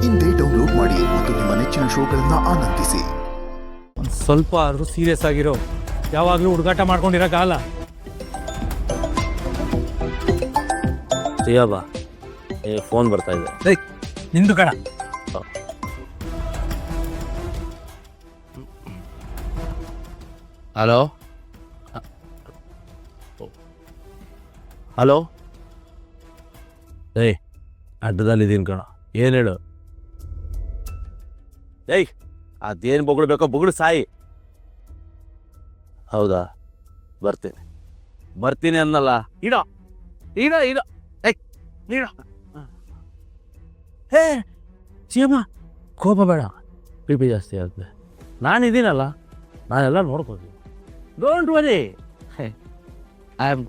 ಇಂದೇ ಡೌನ್ಲೋಡ್ ಮಾಡಿ ಮತ್ತು ನಿಮ್ಮ ನೆಚ್ಚಿನ ಶೋಗಳನ್ನ ಆನಂದಿಸಿ. ಒಂದು ಸ್ವಲ್ಪ ಆದರೂ ಸೀರಿಯಸ್ ಆಗಿರೋ, ಯಾವಾಗಲೂ ಹುಡುಗಾಟ ಮಾಡ್ಕೊಂಡಿರೋಕ್ಕಾಗಲ್ಲ. ಸಿಯಾಬಾ ಫೋನ್ ಬರ್ತಾ ಇದೆ. ನಿಂದು ಕಣ. ಹಲೋ ಹಲೋ, ಏಯ್ ಅಡ್ಡದಲ್ಲಿದ್ದೀನಿ ಕಣ, ಏನು ಹೇಳು? ಏಯ್ ಅದೇನು ಬೊಗಳ್ಬೇಕೋ ಬೊಗಳು ಸಾಯಿ. ಹೌದಾ, ಬರ್ತೀನಿ ಅನ್ನಲ್ಲ. ಇಡೋ ಇಡೋ ಇಡೋ ಏಯ್ ಇಡೋ. ಹೇ ಸಿಯಮ್ಮ, ಕೋಪ ಬೇಡ, ಬಿ ಪಿ ಜಾಸ್ತಿ ಆಗುತ್ತೆ. ನಾನಿದ್ದೀನಲ್ಲ, ನಾನೆಲ್ಲ ನೋಡ್ಕೋತೀನಿ. Don't worry, I am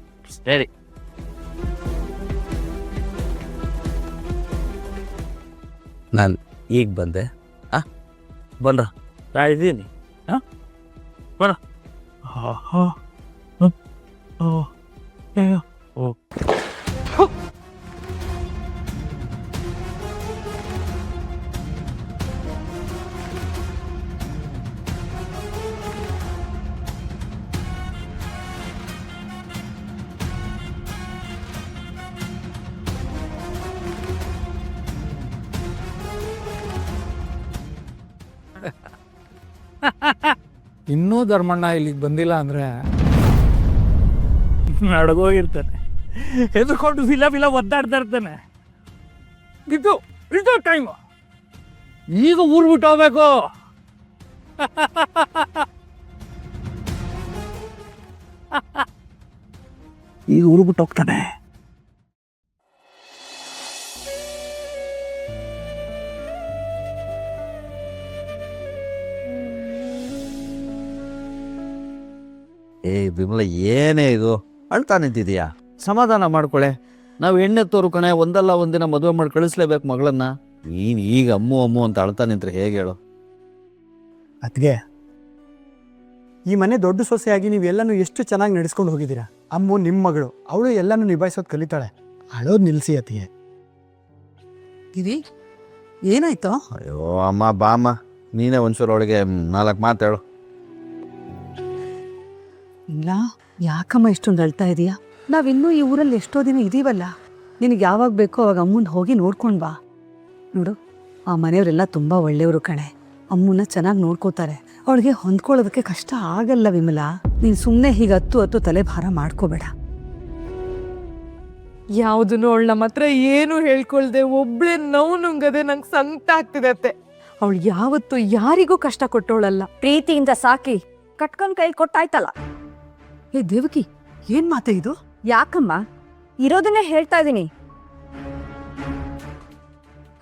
ready. ನಾನು ಈಗ ಬಂದೆ. ಬಂದ ನಾ ಇದ್ದೀನಿ. ಬರ. ಇನ್ನೂ ಧರ್ಮಣ್ಣ ಇಲ್ಲಿಗೆ ಬಂದಿಲ್ಲ ಅಂದರೆ ನಡಗೋಗಿರ್ತಾನೆ, ಹೆದರ್ಕೊಂಡು ಫಿಲ ಒದ್ದಾಡ್ತಾ ಇರ್ತಾನೆ. ಇದು ಟೈಮು, ಈಗ ಊರು ಬಿಟ್ಟು ಹೋಗ್ಬೇಕು. ಈಗ ಊರು ಬಿಟ್ಟು ಹೋಗ್ತಾನೆ. ವಿಮಲ, ಏನೇ ಇದು ಅಳ್ತಾ ನಿಂತಿದೀಯಾ? ಸಮಾಧಾನ ಮಾಡ್ಕೊಳೆ. ನಾವು ಎಣ್ಣೆ ತೋರು ಕಣೆ, ಒಂದಲ್ಲ ಒಂದಿನ ಮದುವೆ ಮಾಡಿ ಕಳಿಸ್ಲೇಬೇಕು ಮಗಳನ್ನ. ನೀನು ಈಗ ಅಮ್ಮು ಅಂತ ಅಳ್ತಾ ನಿಂತ್ರೆ ಹೇಗೆ ಹೇಳು? ಅದ್ಗೆ ಈ ಮನೆ ದೊಡ್ಡ ಸೊಸೆಯಾಗಿ ನೀವೆಲ್ಲನೂ ಎಷ್ಟು ಚೆನ್ನಾಗಿ ನಡೆಸ್ಕೊಂಡು ಹೋಗಿದ್ದೀರಾ. ಅಮ್ಮು ನಿಮ್ಮ ಮಗಳು, ಅವಳು ಎಲ್ಲನೂ ನಿಭಾಯಿಸೋದು ಕಲಿತಾಳೆ. ಅಳೋದು ನಿಲ್ಲಿಸಿ ಅತಿಗೆ. ಗಿರಿ, ಏನಾಯ್ತು? ಅಯ್ಯೋ ಅಮ್ಮ, ಬಾಮ್ಮ, ನೀನೇ ಒಂಚೂರು ಅವಳಿಗೆ 4 ಮಾತು ಹೇಳು. ಇಲ್ಲ, ಯಾಕಮ್ಮ ಇಷ್ಟೊಂದು ಅಳ್ತಾ ಇದೀಯಾ? ನಾವಿನ್ನೂ ಈ ಊರಲ್ಲಿ ಎಷ್ಟೋ ದಿನ ಇದೀವಲ್ಲ. ನಿನಗೆ ಯಾವಾಗ ಬೇಕೋ ಅವಾಗ ಅಮ್ಮನ ಹೋಗಿ ನೋಡ್ಕೊಂಡು ಬಾ. ನೋಡು, ಆ ಮನೆಯವರೆಲ್ಲ ತುಂಬ ಒಳ್ಳೆಯವರು ಕಣೆ. ಅಮ್ಮನ ಚೆನ್ನಾಗಿ ನೋಡ್ಕೋತಾರೆ. ಅವಳಿಗೆ ಹೊಂದ್ಕೊಳ್ಳೋದಕ್ಕೆ ಕಷ್ಟ ಆಗಲ್ಲ ವಿಮಲಾ. ನೀನು ಸುಮ್ಮನೆ ಹೀಗೆ ಹತ್ತು ತಲೆ ಭಾರ ಮಾಡ್ಕೋಬೇಡ. ಯಾವುದನ್ನು ಅವಳು ನಮ್ಮ ಹತ್ರ ಏನು ಹೇಳ್ಕೊಳ್ದೆ ಒಬ್ಳೆ ನೋವು ನುಂಗದೆ ನಂಗೆ ಸಂಕಟ ಆಗ್ತಿದೆ ಅತ್ತೆ. ಅವಳು ಯಾವತ್ತು ಯಾರಿಗೂ ಕಷ್ಟ ಕೊಟ್ಟವಳಲ್ಲ. ಪ್ರೀತಿಯಿಂದ ಸಾಕಿ ಕಟ್ಕೊಂಡ್ ಕೈ ಕೊಟ್ಟಾಯ್ತಲ್ಲ. ಏ ದೇವಕಿ, ಏನ್ ಮಾತೆ ಇದು? ಯಾಕಮ್ಮ, ಇರೋದನ್ನೇ ಹೇಳ್ತಾ ಇದೀನಿ.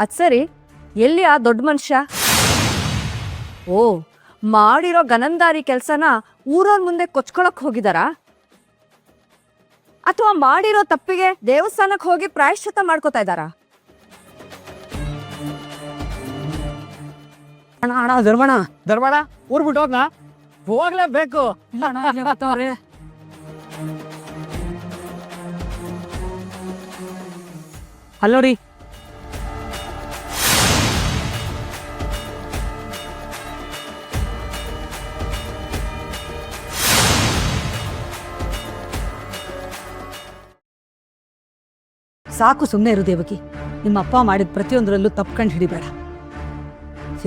ಅದ್ ಸರಿ, ಎಲ್ಲಿ ಆ ದೊಡ್ಡ ಮನುಷ್ಯ? ಓ, ಮಾಡಿರೋ ಗನಂದಾರಿ ಕೆಲ್ಸನ ಊರವ್ರ ಮುಂದೆ ಕೊಚ್ಕೊಳಕ್ ಹೋಗಿದಾರಾ? ಅಥವಾ ಮಾಡಿರೋ ತಪ್ಪಿಗೆ ದೇವಸ್ಥಾನಕ್ಕೆ ಹೋಗಿ ಪ್ರಾಯಶ್ಚಿತ್ತ ಮಾಡ್ಕೋತಾ ಇದ್ದಾರಾ? ಅಣ್ಣ ಧರ್ಮಣ್ಣ ಊರ್ ಬಿಟ್ಟು ಹೋಗ್ನಾ? ಹೋಗ್ಲೇಬೇಕು. ಹಲೋ ರೀ, ಸಾಕು, ಸುಮ್ಮನೆ ಇರು ದೇವಕಿ. ನಿಮ್ಮ ಅಪ್ಪ ಮಾಡಿದ ಪ್ರತಿಯೊಂದರಲ್ಲೂ ತಪ್ಕೊಂಡು ಹಿಡಿಬೇಡ.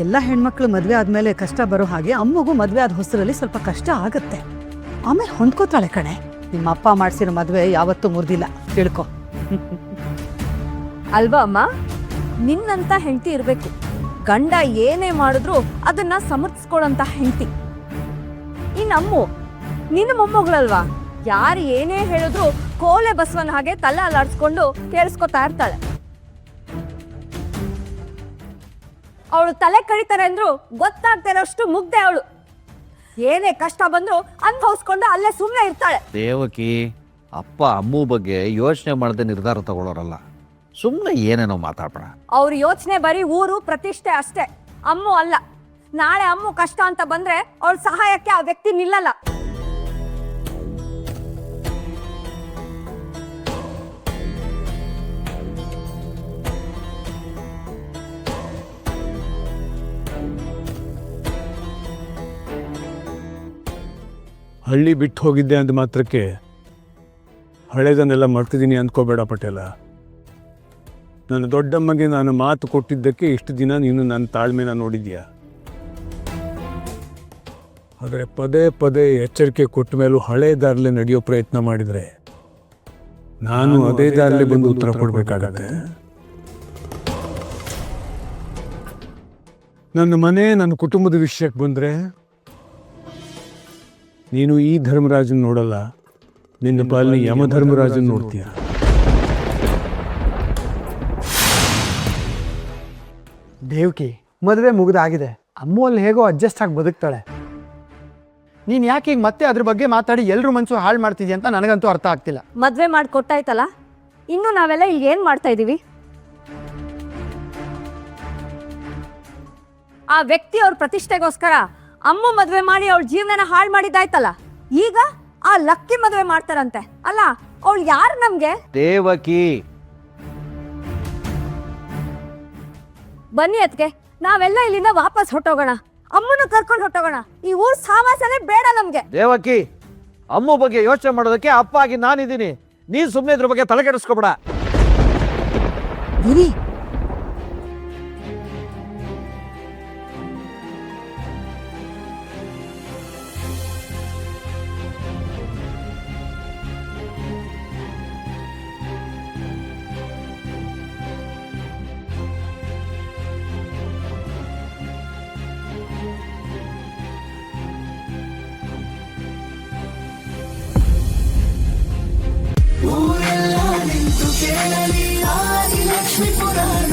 ಎಲ್ಲ ಹೆಣ್ಮಕ್ಳು ಮದುವೆ ಆದ್ಮೇಲೆ ಕಷ್ಟ ಬರೋ ಹಾಗೆ ಅಮ್ಮಗೂ ಮದುವೆ ಆದ ಹೊಸರಲ್ಲಿ ಸ್ವಲ್ಪ ಕಷ್ಟ ಆಗತ್ತೆ. ಆಮೇಲೆ ಹೊಂದ್ಕೋತಾಳೆ ಕಣೆ. ನಿಮ್ಮ ಅಪ್ಪ ಮಾಡಿಸಿರೋ ಮದುವೆ ಯಾವತ್ತೂ ಮುರಿದಿಲ್ಲ, ತಿಳ್ಕೊ. ಅಲ್ವಾ ಅಮ್ಮ? ನಿನ್ನಂತ ಹೆಂಡತಿ ಇರ್ಬೇಕು. ಗಂಡ ಏನೇ ಮಾಡಿದ್ರು ಅದನ್ನ ಸಮರ್ಥಿಸ್ಕೊಳ್ಳೋಂತ ಹೆಂಡತಿ. ಇನ್ನಮ್ಮು ನಿನ್ನ ಮೊಮ್ಮಗಳಲ್ವಾ? ಯಾರು ಏನೇ ಹೇಳಿದ್ರು ಕೋಲೆ ಬಸವನ ಹಾಗೆ ತಲೆ ಅಲ್ಲಾಡ್ಸ್ಕೊಂಡು ಕೇಳಿಸ್ಕೊತಾ ಇರ್ತಾಳೆ. ಅವಳು ತಲೆ ಕಡಿತಾರೆ ಅಂದ್ರು ಗೊತ್ತಾಗ್ತಾ ಇರೋಷ್ಟು ಮುಗ್ದೆ ಅವಳು. ಏನೇ ಕಷ್ಟ ಬಂದ್ರು ಅನುಭವಿಸ್ಕೊಂಡು ಅಲ್ಲೇ ಸುಮ್ಮನೆ ಇರ್ತಾಳೆ. ದೇವಕಿ, ಅಪ್ಪ ಅಮ್ಮು ಬಗ್ಗೆ ಯೋಚನೆ ಮಾಡದೆ ನಿರ್ಧಾರ ತಗೊಳ್ಳೋರಲ್ಲ. ಸುಮ್ಮನೆ ಏನೇನೋ ಮಾತಾಡ್ಬೇಡ. ಅವ್ರ ಯೋಚನೆ ಬರೀ ಊರು ಪ್ರತಿಷ್ಠೆ ಅಷ್ಟೇ, ಅಮ್ಮು ಅಲ್ಲ. ನಾಳೆ ಅಮ್ಮು ಕಷ್ಟ ಅಂತ ಬಂದ್ರೆ ಅವಳ ಸಹಾಯಕ್ಕೆ ಆ ವ್ಯಕ್ತಿ ನಿಲ್ಲಲ್ಲ. ಹಳ್ಳಿ ಬಿಟ್ಟು ಹೋಗಿದ್ದೆ ಅಂದ ಮಾತ್ರಕ್ಕೆ ಹಳೇದನ್ನೆಲ್ಲ ಮರ್ತಿದ್ದೀನಿ ಅಂದ್ಕೋಬೇಡ ಪಟೇಲ. ನನ್ನ ದೊಡ್ಡಮ್ಮಗೆ ನಾನು ಮಾತು ಕೊಟ್ಟಿದ್ದಕ್ಕೆ ಇಷ್ಟು ದಿನ ನೀನು ನನ್ನ ತಾಳ್ಮೆನ ನೋಡಿದ್ಯಾ. ಆದರೆ ಪದೇ ಪದೇ ಎಚ್ಚರಿಕೆ ಕೊಟ್ಟ ಮೇಲೂ ಹಳೇ ದಾರಿಲೆ ನಡೆಯೋ ಪ್ರಯತ್ನ ಮಾಡಿದರೆ ನಾನು ಅದೇ ದಾರಿಲೆ ಬಂದು ಉತ್ತರ ಕೊಡಬೇಕಾಗತ್ತೆ. ನನ್ನ ಮನೆ, ನನ್ನ ಕುಟುಂಬದ ವಿಷಯಕ್ಕೆ ಬಂದರೆ ನೀನು ಈ ಧರ್ಮರಾಜನ್ ನೋಡಲ್ಲ, ನಿನ್ನ ಪಾಲಿನ ಯಮಧರ್ಮರಾಜನ್ ನೋಡ್ತೀಯ. ದೇವ್ಕಿ ಮದುವೆ ಮುಗಿದಾಗಿದೆ. ಅಮ್ಮು ಅಲ್ಲಿ ಹೇಗೋ ಅಡ್ಜಸ್ಟ್ ಆಗಿ ಬದುಕ್ತಾಳೆ. ನೀನು ಯಾಕೆ ಈಗ ಮತ್ತೆ ಅದ್ರ ಬಗ್ಗೆ ಮಾತಾಡಿ ಎಲ್ಲರೂ ಮನಸ್ಸು ಹಾಳು ಮಾಡ್ತಿದ್ಯಾ ಅಂತ ನನಗಂತೂ ಅರ್ಥ ಆಗ್ತಿಲ್ಲ. ಮದ್ವೆ ಮಾಡಿ ಕೊಟ್ಟಾಯ್ತಲ್ಲ, ಇನ್ನು ನಾವೆಲ್ಲ ಇಲ್ಲಿ ಏನ್ ಮಾಡ್ತಾ ಇದೀವಿ? ಆ ವ್ಯಕ್ತಿ ಅವ್ರ ಪ್ರತಿಷ್ಠೆಗೋಸ್ಕರ ಅಮ್ಮ ಮದ್ವೆ ಮಾಡಿ ಅವಳ ಜೀವನನ ಹಾಳು ಮಾಡಿದ್ದಾಯ್ತಲ್ಲ, ಈಗ ಆ ಲಕ್ಕಿ ಮದ್ವೆ ಮಾಡ್ತಾರಂತೆ. ಅಲ್ಲ, ಅವಳು ಯಾರು ನಮ್ಗೆ? ದೇವಕಿ, ಬನ್ನಿ ಅದ್ಕೆ, ನಾವೆಲ್ಲ ಇಲ್ಲಿಂದ ವಾಪಸ್ ಹೊಟ್ಟೋಗೋಣ. ಅಮ್ಮನ ಕರ್ಕೊಂಡು ಹೊಟ್ಟೋಗೋಣ. ಈ ಊರ್ ಸಾವಾಸನೆ ಬೇಡ ನಮ್ಗೆ. ದೇವಕಿ, ಅಮ್ಮು ಬಗ್ಗೆ ಯೋಚನೆ ಮಾಡೋದಕ್ಕೆ ಅಪ್ಪ ಆಗಿ ನಾನಿದ್ದೀನಿ. ನೀನು ಸುಮ್ಮನೆ ಇದ್ರ ಬಗ್ಗೆ ತಲೆ ಕೆಡಿಸ್ಕೊಬೇಡ. ಗಿರಿ, ಊರೆಲ್ಲ ನಿಂತು ಕೇಳಲಿ ಆದಿಲಕ್ಷ್ಮಿ ಪುರಾಣ.